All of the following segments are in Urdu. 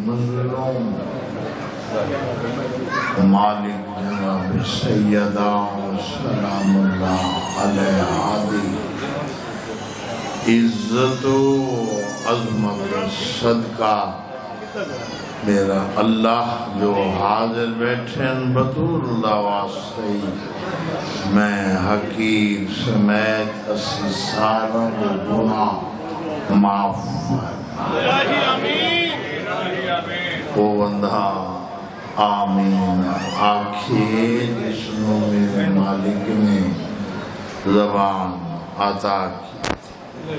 مظلوم مالک جناب سیدہ سلام اللہ علیہ عادی عزت و عظمت صدقہ میرا اللہ جو حاضر بیٹھے ہیں بطور اللہ واسطے میں حقیر سمیت 80 سالوں کے گناہ معاف وہ بندہ آمین آنکھیں جس نے میرے مالک نے زبان عطا کی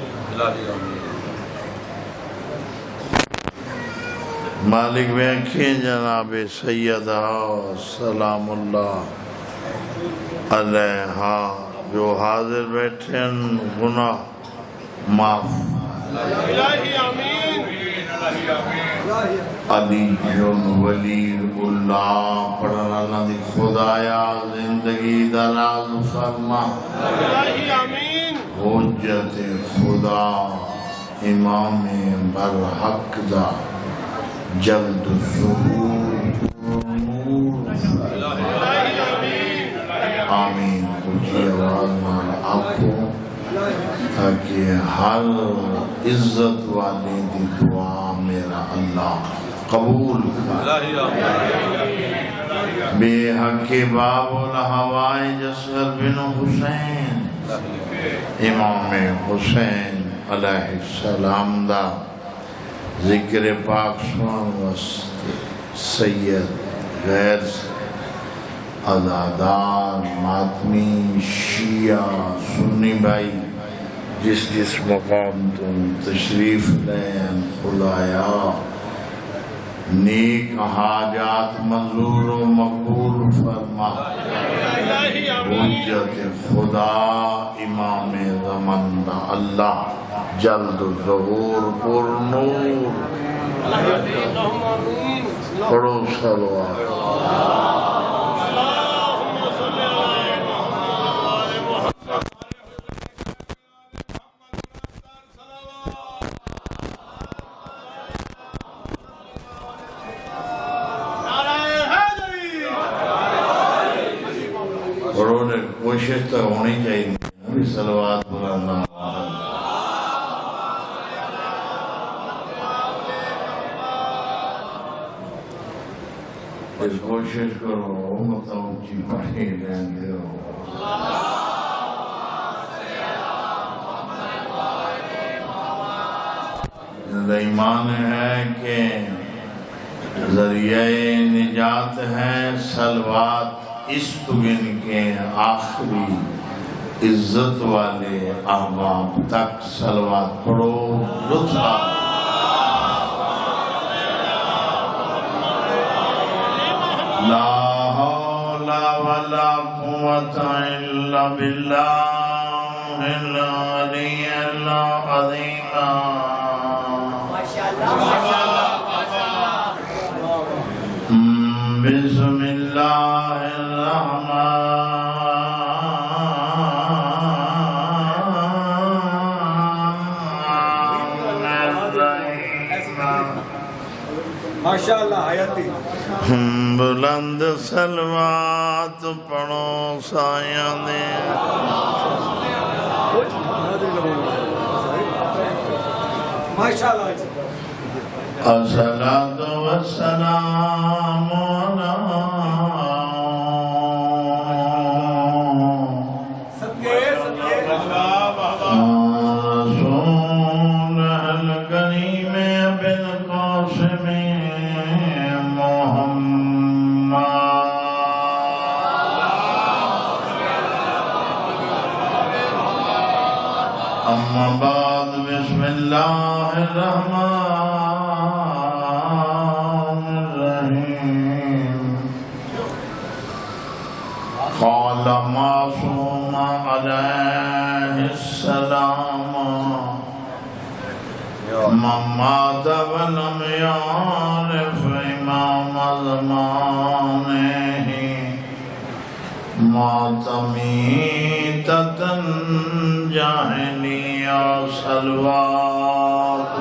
مالک بیٹھیں جناب سیدہ سلام اللہ علیہا جو حاضر بیٹھے ہیں گناہ معاف علی جن ولی اللہ پڑھنا ندی خدایا زندگی دراز فرما حجت خدا امام برحق دا جلد ظہور آمین اونچی آواز مان آنکھوں تاکہ ہر عزت والی دی دعا میرا اللہ قبول بے حق باب الہوائے جسر بن حسین امام حسین علیہ السلام دا ذکر پاک سوان وسط سید غیر عزادار ماتمی شیعہ سنی بھائی جس مقام تم تشریف لیں خدایا نیک حاجات منظور و مقبول فرما حجت خدا امام زمان اللہ جلد ظہور پر نور پڑھو صلوات کوشش تو ہونی چاہیے صلوات بلانا اس کوشش کرو مطلب اونچی پڑھی رہنے ہو ایمان ہے کہ ذریعہ نجات ہے صلوات اس تگن کے آخری عزت والے احباب تک صلوات پڑھو لطفا لا حول ولا قوة الا باللہ العلی العظیم بسم اللہ ماشاءاللہ حیاتی بلند صلوات پڑھو سایہ دے ماشاءاللہ الصلاۃ والسلام اما بعد بسم اللہ الرحمن الرحیم قال معصوم علیہ السلام من مات ولم يعرف امام زمانہ مات میتۃ جاہلیہ صلوات